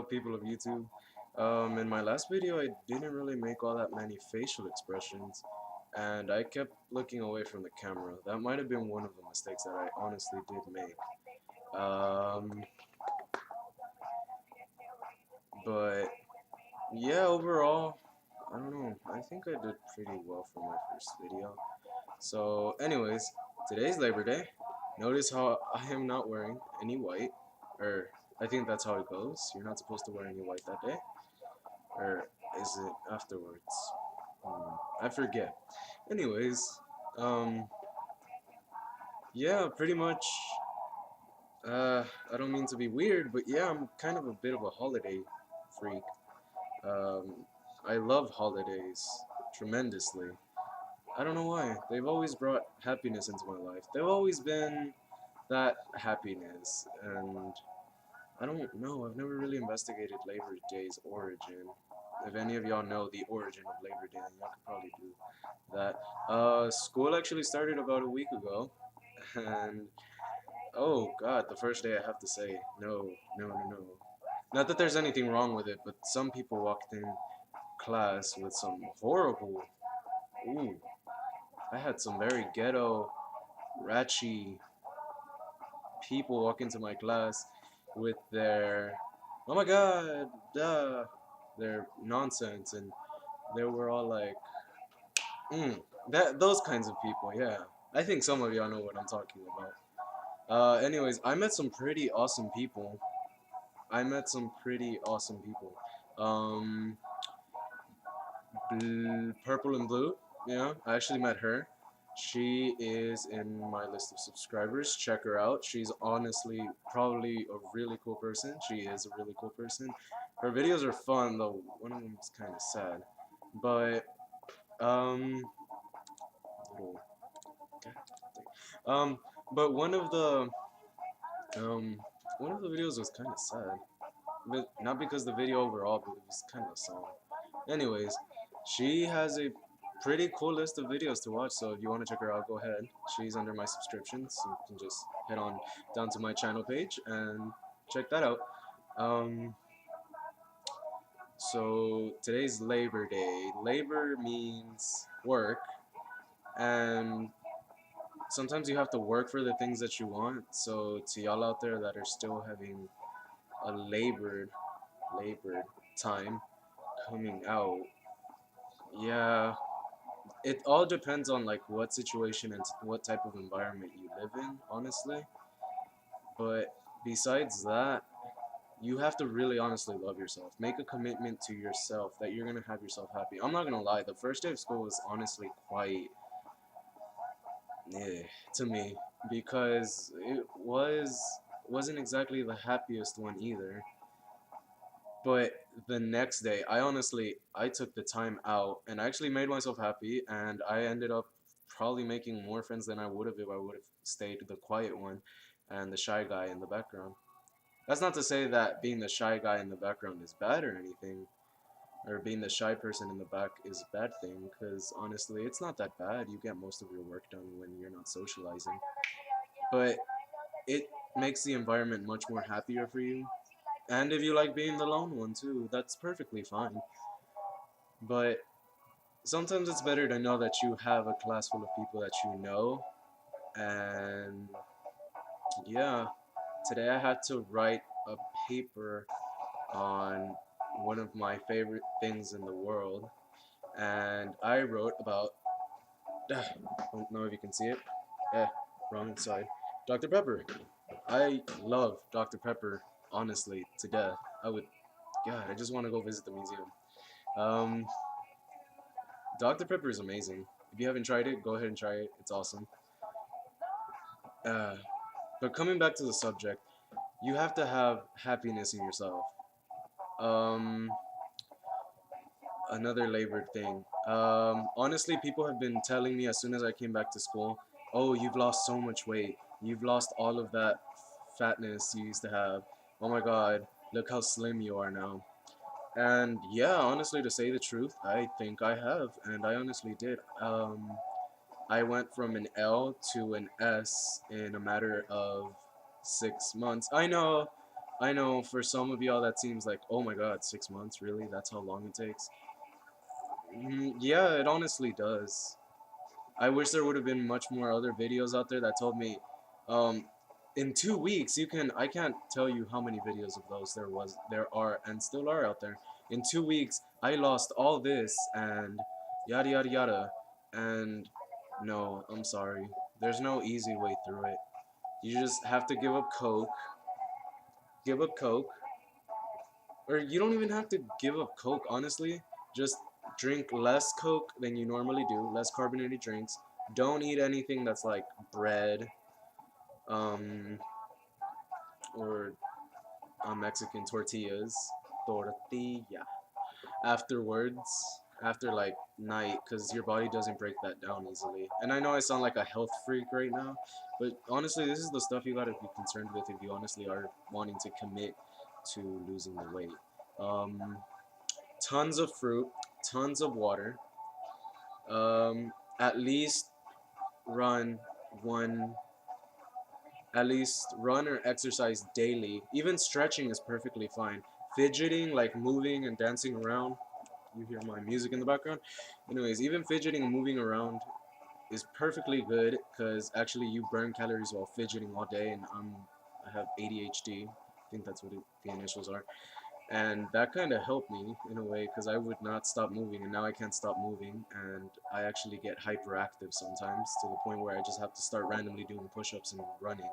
people of YouTube. In my last video, I didn't really make all that many facial expressions, and I kept looking away from the camera. That might have been one of the mistakes that I honestly did make. Um, but yeah, overall, I don't know. I think I did pretty well for my first video. So, anyways, today's Labor Day. Notice how I am not wearing any white, or I think that's how it goes. You're not supposed to wear any white that day, or is it afterwards? I forget. Anyways, um, yeah, pretty much. I don't mean to be weird, but yeah, I'm kind of a bit of a holiday freak. Um, I love holidays tremendously. I don't know why. They've always brought happiness into my life. They've always been that happiness, and I don't know. I've never really investigated Labor Day's origin. If any of y'all know the origin of Labor Day, then y'all could probably do that. School actually started about a week ago, and oh God, the first day I have to say no, no, no, no. Not that there's anything wrong with it, but some people walked in class with some horrible. Ooh, I had some very ghetto, ratchy people walk into my class with their, oh my God, duh, their nonsense, and they were all like, mm, that those kinds of people, yeah. I think some of y'all know what I'm talking about. Anyways, I met some pretty awesome people. I met some pretty awesome people. Um, Purple and Blue, yeah, I actually met her. She is in my list of subscribers. Check her out. She's honestly probably a really cool person. She is a really cool person. Her videos are fun, though one of them is kind of sad. But um, little, um, but um one of the videos was kind of sad. But not because the video overall, but it was kind of a song. Anyways, she has a pretty cool list of videos to watch, so if you want to check her out, go ahead. She's under my subscriptions, so you can just head on down to my channel page and check that out. Um, so today's Labor Day. Labor means work, and sometimes you have to work for the things that you want. So to y'all out there that are still having a labored time coming out, yeah, it all depends on like what situation and what type of environment you live in, honestly. But besides that, you have to really honestly love yourself. Make a commitment to yourself that you're gonna have yourself happy. I'm not gonna lie, the first day of school was honestly quite to me because it wasn't exactly the happiest one either. But the next day, I took the time out and I actually made myself happy, and I ended up probably making more friends than I would have if I would have stayed the quiet one and the shy guy in the background. That's not to say that being the shy guy in the background is bad or anything, or being the shy person in the back is a bad thing, because honestly, it's not that bad. You get most of your work done when you're not socializing. But it makes the environment much more happier for you. And if you like being the lone one too, that's perfectly fine. But sometimes it's better to know that you have a class full of people that you know. And yeah, today I had to write a paper on one of my favorite things in the world. And I wrote about, I don't know if you can see it. Eh, wrong side. Dr. Pepper. I love Dr. Pepper, honestly, to death. God, I just want to go visit the museum. Um, Dr. Pepper is amazing. If you haven't tried it, go ahead and try it. It's awesome. Uh, but coming back to the subject, you have to have happiness in yourself. Um, Another labored thing. Honestly, people have been telling me as soon as I came back to school, oh, you've lost so much weight. You've lost all of that fatness you used to have. Oh my God, look how slim you are now. And yeah, honestly, to say the truth, I think I have, and I honestly did. I went from an L to an S in a matter of 6 months. I know for some of y'all that seems like, oh my god, 6 months, really? That's how long it takes? Yeah, it honestly does. I wish there would have been much more other videos out there that told me, um, in 2 weeks you can. I can't tell you how many videos of those there are, and still are out there. In 2 weeks, I lost all this and yada yada yada. And no, I'm sorry. There's no easy way through it. You just have to give up Coke, or you don't even have to give up Coke, honestly. Just drink less Coke than you normally do, less carbonated drinks. Don't eat anything that's like bread, um, or Mexican tortillas, tortilla. Afterwards, after like night, because your body doesn't break that down easily. And I know I sound like a health freak right now, but honestly, this is the stuff you gotta be concerned with if you honestly are wanting to commit to losing the weight. Um, Tons of fruit, tons of water. At least run one, at least run or exercise daily. Even stretching is perfectly fine. Fidgeting, like moving and dancing around. You hear my music in the background. Anyways, even fidgeting and moving around is perfectly good because actually you burn calories while fidgeting all day, and I have ADHD. I think that's what the initials are. And that kind of helped me in a way because I would not stop moving, and now I can't stop moving, and I actually get hyperactive sometimes to the point where I just have to start randomly doing push-ups and running.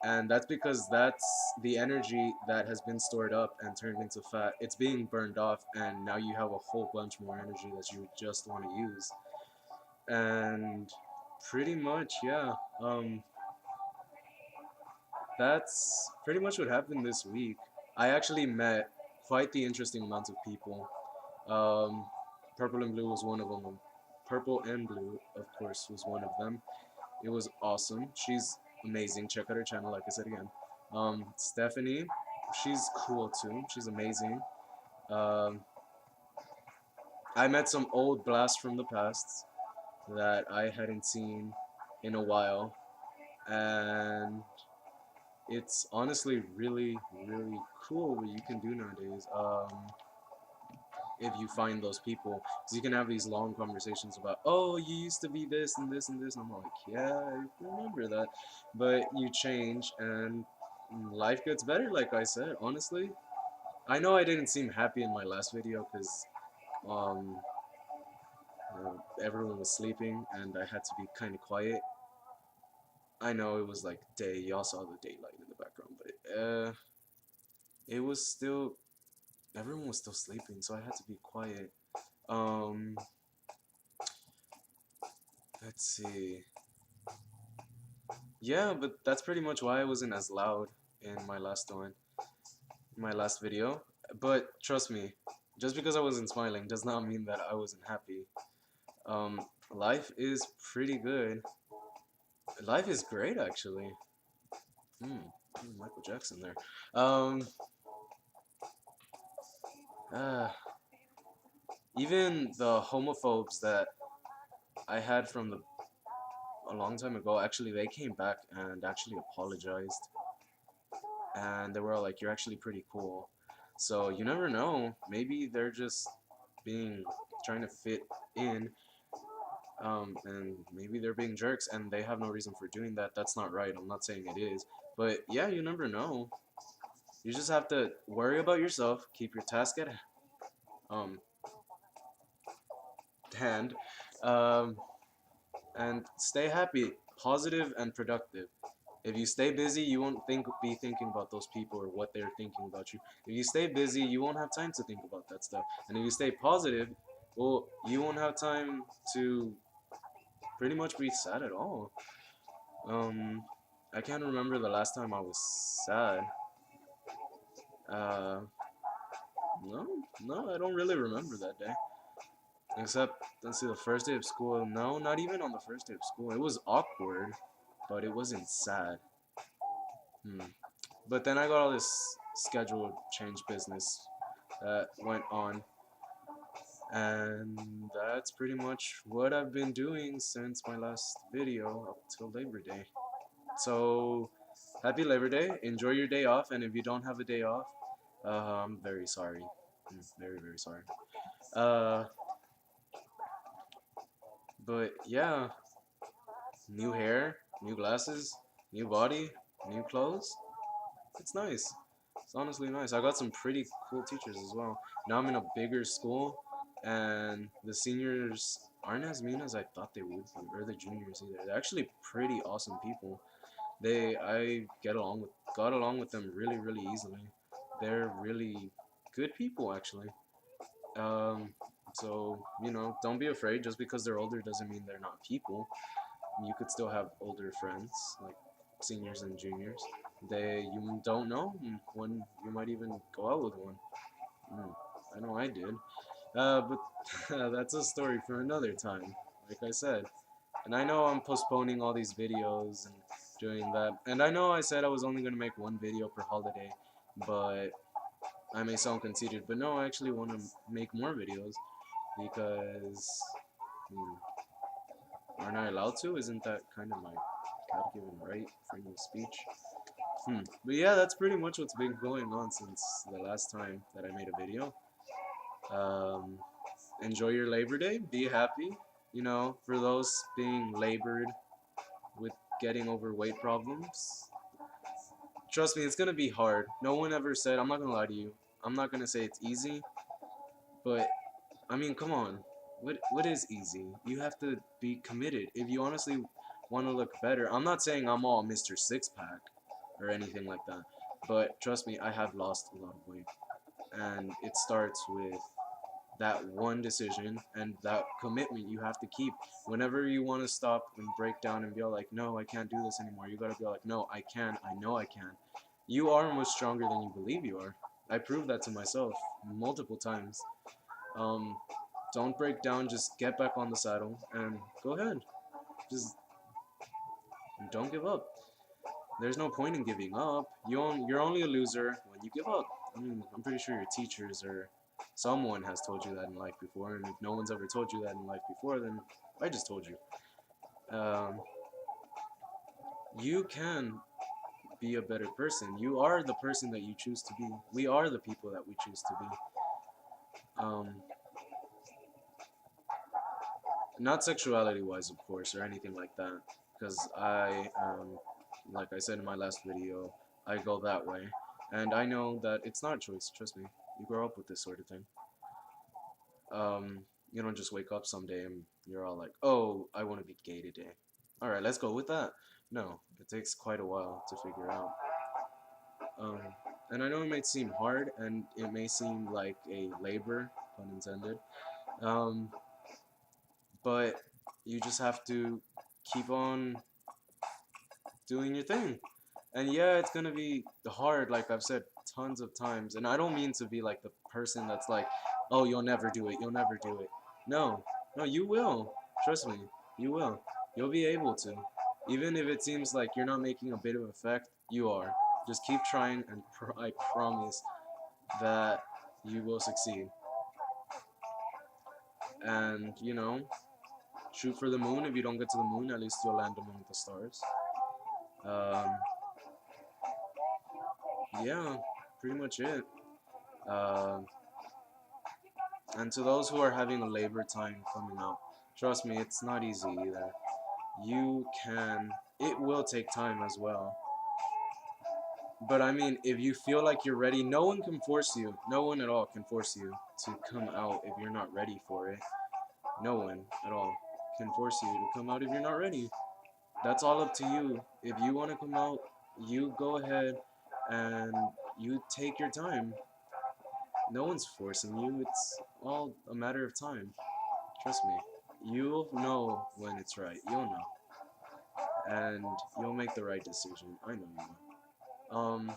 And that's because that's the energy that has been stored up and turned into fat. It's being burned off, and now you have a whole bunch more energy that you just want to use. And pretty much, yeah. That's pretty much what happened this week. I actually met quite the interesting amount of people. Um, Purple and Blue was one of them. Purple and Blue, of course, was one of them. It was awesome. She's amazing. Check out her channel, like I said again. Stephanie, she's cool too. She's amazing. Um, I met some old blasts from the past that I hadn't seen in a while, and it's honestly really, really cool what you can do nowadays. If you find those people, because you can have these long conversations about, oh, you used to be this and this and this, and I'm like, yeah, I remember that, but you change and life gets better. Like I said, honestly, I know I didn't seem happy in my last video because um, everyone was sleeping and I had to be kind of quiet. I know it was like day, y'all saw the daylight in the background, but it was still, everyone was still sleeping, so I had to be quiet. Um, let's see. Yeah, but that's pretty much why I wasn't as loud in my last video. But trust me, just because I wasn't smiling does not mean that I wasn't happy. Life is pretty good. Life is great, actually. Michael Jackson there. Um, uh, Even the homophobes that I had from a long time ago, actually, they came back and actually apologized. And they were all like, "You're actually pretty cool." So you never know. Maybe they're just being trying to fit in, and maybe they're being jerks, and they have no reason for doing that. That's not right. I'm not saying it is, but yeah, you never know. You just have to worry about yourself, keep your task at um hand, um, and stay happy, positive, and productive. If you stay busy, you won't be thinking about those people or what they're thinking about you. If you stay busy, you won't have time to think about that stuff. And if you stay positive, well, you won't have time to pretty much be sad at all. Um, I can't remember the last time I was sad. Uh, no, no, I don't really remember that day. Except, let's see, the first day of school. No, not even on the first day of school. It was awkward, but it wasn't sad. Hmm. But then I got all this scheduled change business that went on, and that's pretty much what I've been doing since my last video up till Labor Day. So Happy Labor Day. Enjoy your day off, and if you don't have a day off, I'm very sorry. Very, very sorry. Uh, but yeah, new hair, new glasses, new body, new clothes. It's nice. It's honestly nice. I got some pretty cool teachers as well. Now I'm in a bigger school, and the seniors aren't as mean as I thought they would be, or the juniors either. They're actually pretty awesome people. I got along with them really, really easily. They're really good people, actually. Um, so don't be afraid. Just because they're older doesn't mean they're not people. You could still have older friends, like seniors and juniors. You don't know when you might even go out with one. Mm, I know I did. But that's a story for another time. Like I said, and I know I'm postponing all these videos and doing that. And I know I said I was only gonna make one video per holiday, but I may sound conceited. But no, I actually want to make more videos because hmm, aren't I allowed to? Isn't that kind of my God-given right, freedom of speech? But yeah, that's pretty much what's been going on since the last time that I made a video. Um, Enjoy your Labor Day. Be happy. For those being labored with getting over weight problems, trust me, it's gonna be hard. No one ever said, I'm not gonna lie to you, I'm not gonna say it's easy, but I mean, come on. What is easy? You have to be committed. If you honestly want to look better, I'm not saying I'm all Mr. Six Pack or anything like that, but trust me, I have lost a lot of weight, and it starts with that one decision and that commitment you have to keep. Whenever you want to stop and break down and be all like, no, I can't do this anymore, you gotta be like, no, I can. I know I can. You are much stronger than you believe you are. I proved that to myself multiple times. Um, don't break down. Just get back on the saddle and go ahead. Just don't give up. There's no point in giving up. You're only a loser when you give up. I'm pretty sure your teachers or someone has told you that in life before. And if no one's ever told you that in life before, then I just told you. Um, you can be a better person. You are the person that you choose to be. We are the people that we choose to be. Um, Not sexuality wise, of course, or anything like that, because like I said in my last video, I go that way, and I know that it's not a choice. Trust me, you grow up with this sort of thing. Um, you don't just wake up someday and you're all like, "Oh, I want to be gay today." All right, let's go with that. No, it takes quite a while to figure out. Um, and I know it might seem hard, and it may seem like a labor, pun intended. Um, but you just have to keep on doing your thing. And yeah, it's gonna be hard, like I've said tons of times. And I don't mean to be like the person that's like, oh, you'll never do it, you'll never do it. No, no, you will. Trust me, you will. You'll be able to. Even if it seems like you're not making a bit of effect, you are. Just keep trying, and I promise that you will succeed. And, shoot for the moon. If you don't get to the moon, at least you'll land among the stars. Um, yeah, pretty much it. Um, and to those who are having a labor time coming up, trust me, it's not easy either. It will take time as well. But I mean, if you feel like you're ready, no one can force you. No one at all can force you to come out if you're not ready for it. No one at all can force you to come out if you're not ready. That's all up to you. If you want to come out, you go ahead and you take your time. No one's forcing you. It's all a matter of time. Trust me. You'll know when it's right. You'll know. And you'll make the right decision. I know you will.